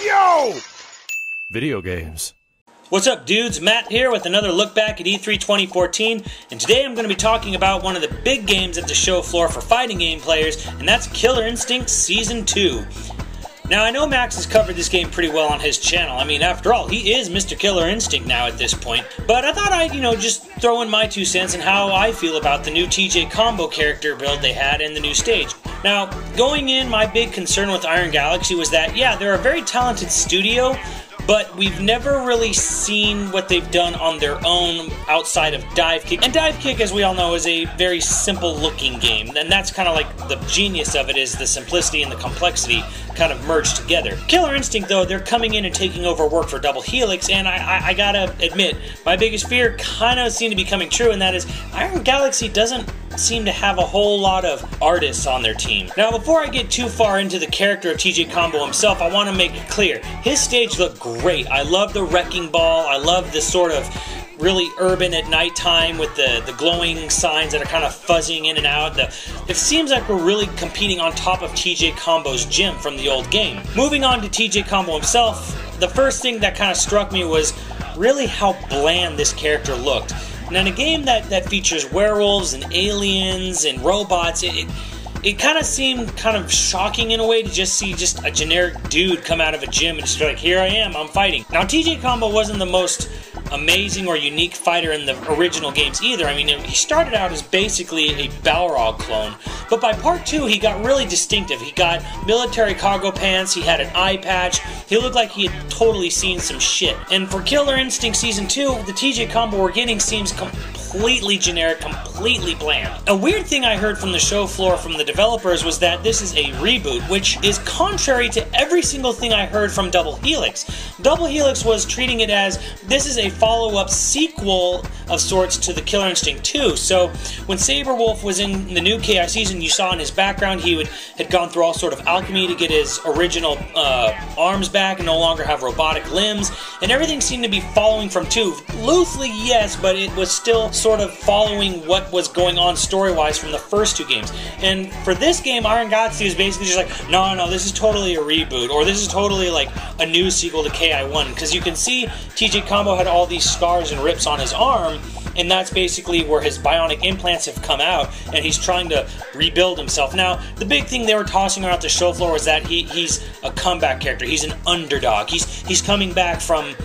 Yo! Video games. What's up, dudes? Matt here with another look back at E3 2014, and today I'm going to be talking about one of the big games at the show floor for fighting game players, and that's Killer Instinct Season 2. Now, I know Max has covered this game pretty well on his channel. I mean, after all, he is Mr. Killer Instinct now at this point. But I thought I'd, just throw in my 2 cents and how I feel about the new TJ Combo character build they had in the new stage. Now, going in, my big concern with Iron Galaxy was that, yeah, they're a very talented studio, but we've never really seen what they've done on their own outside of Dive Kick. And Dive Kick, as we all know, is a very simple-looking game, and that's kind of like the genius of it, is the simplicity and the complexity kind of merged together. Killer Instinct, though, they're coming in and taking over work for Double Helix, and I gotta admit, my biggest fear kind of seemed to be coming true, and that is Iron Galaxy doesn't seem to have a whole lot of artists on their team. Now, before I get too far into the character of TJ Combo himself, I want to make it clear, his stage looked great. I love the wrecking ball, I love this sort of really urban at nighttime with the glowing signs that are kind of fuzzing in and out. It seems like we're really competing on top of TJ Combo's gym from the old game. Moving on to TJ Combo himself, the first thing that kind of struck me was really how bland this character looked. Now, in a game that features werewolves and aliens and robots, it kind of seemed kind of shocking in a way to just see just a generic dude come out of a gym and just be like, here I am, I'm fighting. Now, TJ Combo wasn't the most amazing or unique fighter in the original games either. I mean, he started out as basically a Balrog clone, but by part 2 he got really distinctive. He got military cargo pants, he had an eye patch, he looked like he had totally seen some shit. And for Killer Instinct Season 2, the TJ Combo we're getting seems completely generic, completely bland. A weird thing I heard from the show floor from the developers was that this is a reboot, which is contrary to every single thing I heard from Double Helix. Double Helix was treating it as, this is a follow-up sequel of sorts to the Killer Instinct 2. So when Saberwolf was in the new KI season, you saw in his background he had gone through all sort of alchemy to get his original arms back and no longer have robotic limbs, and everything seemed to be following from 2. Loosely, yes, but it was still sort of following what was going on story-wise from the first 2 games. And for this game, Iron Galaxy is basically just like, no, this is totally a reboot, or this is totally like a new sequel to KI1, because you can see TJ Combo had all these scars and rips on his arm, and that's basically where his bionic implants have come out, and he's trying to rebuild himself. Now, the big thing they were tossing around the show floor was that he's a comeback character. He's an underdog. He's coming back from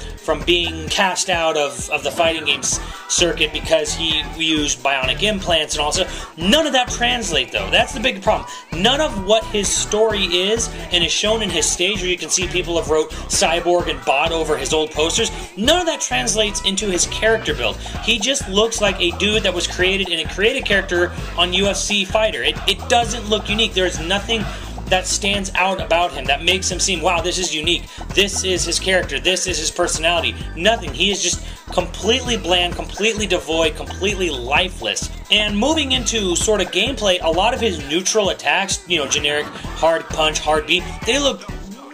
being cast out of the fighting games circuit because he used bionic implants and all that. None of that translates, though. That's the big problem. None of what his story is and is shown in his stage, where you can see people have wrote Cyborg and Bot over his old posters, none of that translates into his character build. He just looks like a dude that was created in a created character on UFC Fighter. It doesn't look unique. There's nothing that stands out about him that makes him seem, wow, this is unique, this is his character, this is his personality. Nothing. He is just completely bland, completely devoid, completely lifeless. And moving into sort of gameplay, a lot of his neutral attacks, generic hard punch, hard beat, they look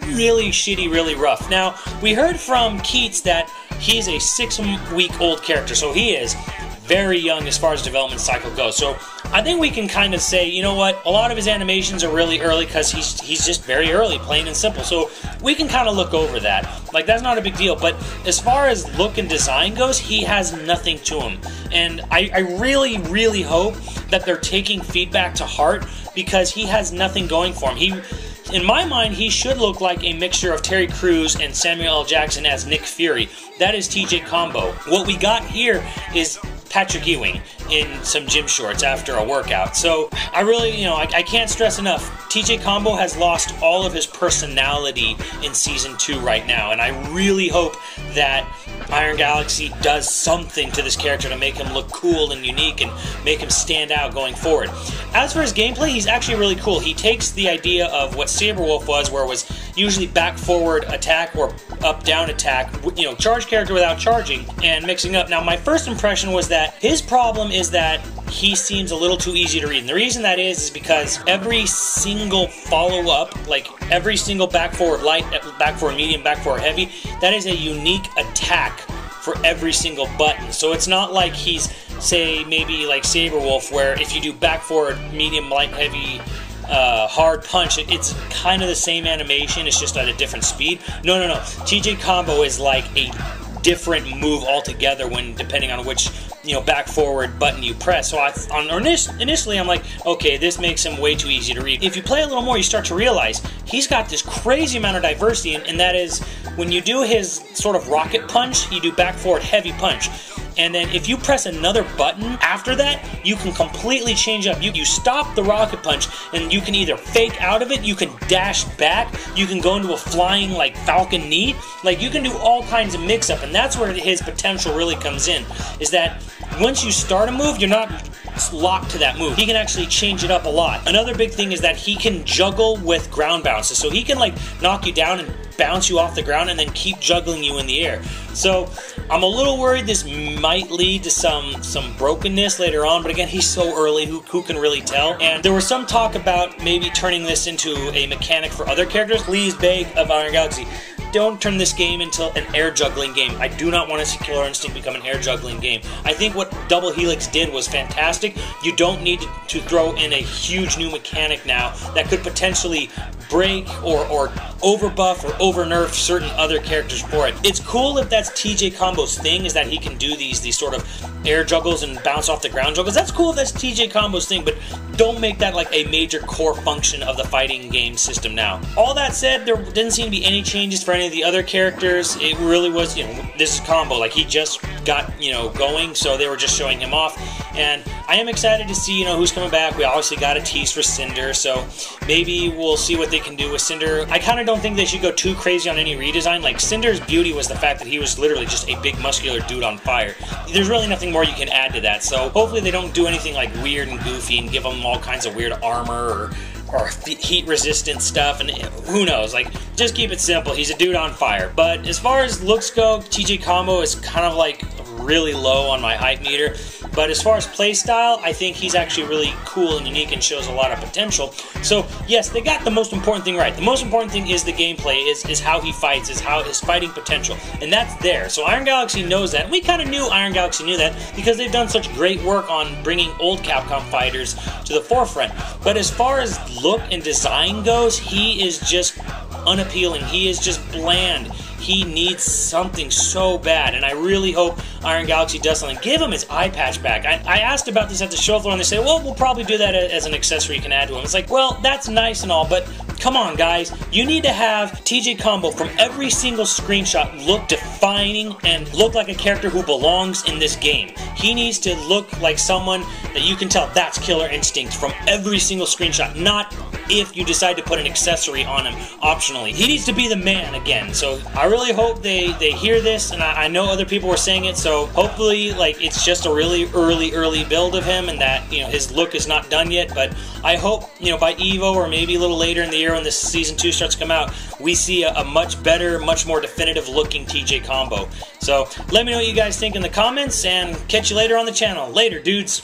really shitty, really rough. Now, we heard from Keats that he's a 6-week-old character, so he is very young as far as development cycle goes. So I think we can kind of say, you know what, a lot of his animations are really early because he's just very early, plain and simple. So we can kind of look over that. Like, that's not a big deal. But as far as look and design goes, he has nothing to him. And I really, really hope that they're taking feedback to heart, because he has nothing going for him. In my mind, he should look like a mixture of Terry Crews and Samuel L. Jackson as Nick Fury. That is TJ Combo. What we got here is Patrick Ewing in some gym shorts after a workout. So I really, I can't stress enough, TJ Combo has lost all of his personality in Season 2 right now, and I really hope that Iron Galaxy does something to this character to make him look cool and unique and make him stand out going forward. As for his gameplay, he's actually really cool. He takes the idea of what Saberwolf was, where it was usually back-forward attack or up-down attack, charge character without charging, and mixing up. Now, my first impression was that his problem is that he seems a little too easy to read. And the reason that is because every single follow-up, like every single back-forward light, back-forward medium, back-forward heavy, that is a unique attack for every single button. So it's not like he's, say, maybe like Saberwolf, where if you do back-forward, medium, light, heavy, hard punch, it's kind of the same animation, it's just at a different speed. No. TJ Combo is like a different move altogether when depending on which back forward button you press. So initially I'm like, okay, this makes him way too easy to read. If you play a little more, you start to realize he's got this crazy amount of diversity, and that is when you do his sort of rocket punch, you do back forward heavy punch. And then if you press another button after that, you can completely change up. You stop the rocket punch, and you can either fake out of it, you can dash back, you can go into a flying like falcon knee. Like, you can do all kinds of mix-up, and that's where his potential really comes in, is that once you start a move, you're not locked to that move. He can actually change it up a lot. Another big thing is that he can juggle with ground bounces. So he can like knock you down and bounce you off the ground and then keep juggling you in the air. So I'm a little worried this might lead to some brokenness later on, but again, he's so early, who can really tell? And there was some talk about maybe turning this into a mechanic for other characters. Please beg of Iron Galaxy, don't turn this game into an air juggling game. I do not want to see Killer Instinct become an air juggling game. I think what Double Helix did was fantastic. You don't need to throw in a huge new mechanic now that could potentially break or overbuff or overnerf certain other characters for it. It's cool if that's TJ Combo's thing, is that he can do these sort of air juggles and bounce off the ground juggles. That's cool if that's TJ Combo's thing, but don't make that like a major core function of the fighting game system now. All that said, there didn't seem to be any changes for any of the other characters. It really was, this is Combo, like he just got, going, so they were just showing him off. And I am excited to see, who's coming back. We obviously got a tease for Cinder, so maybe we'll see what they can do with Cinder. I kind of don't think they should go too crazy on any redesign. Like, Cinder's beauty was the fact that he was literally just a big muscular dude on fire. There's really nothing more you can add to that, so hopefully they don't do anything like weird and goofy and give him all kinds of weird armor or heat resistant stuff, and who knows, like, just keep it simple. He's a dude on fire. But as far as looks go, TJ Combo is kind of like really low on my hype meter, but as far as playstyle, I think he's actually really cool and unique and shows a lot of potential. So yes, they got the most important thing right. The most important thing is the gameplay, is how he fights, is how his fighting potential, and that's there. So Iron Galaxy knows that. We kind of knew Iron Galaxy knew that because they've done such great work on bringing old Capcom fighters to the forefront. But as far as look and design goes, he is just unappealing. He is just bland. He needs something so bad, and I really hope Iron Galaxy does something. Give him his eye patch back. I asked about this at the show floor, and they say, well, we'll probably do that as an accessory you can add to him. It's like, well, that's nice and all, but come on, guys. You need to have TJ Combo from every single screenshot look defining and look like a character who belongs in this game. He needs to look like someone that you can tell that's Killer Instinct from every single screenshot, not if you decide to put an accessory on him optionally. He needs to be the man again. So I really hope they hear this, and I know other people were saying it, so hopefully like it's just a really early build of him, and that his look is not done yet. But I hope by EVO or maybe a little later in the year when this Season 2 starts to come out, we see a much better, much more definitive looking TJ Combo. So let me know what you guys think in the comments, and catch you later on the channel. Later, dudes.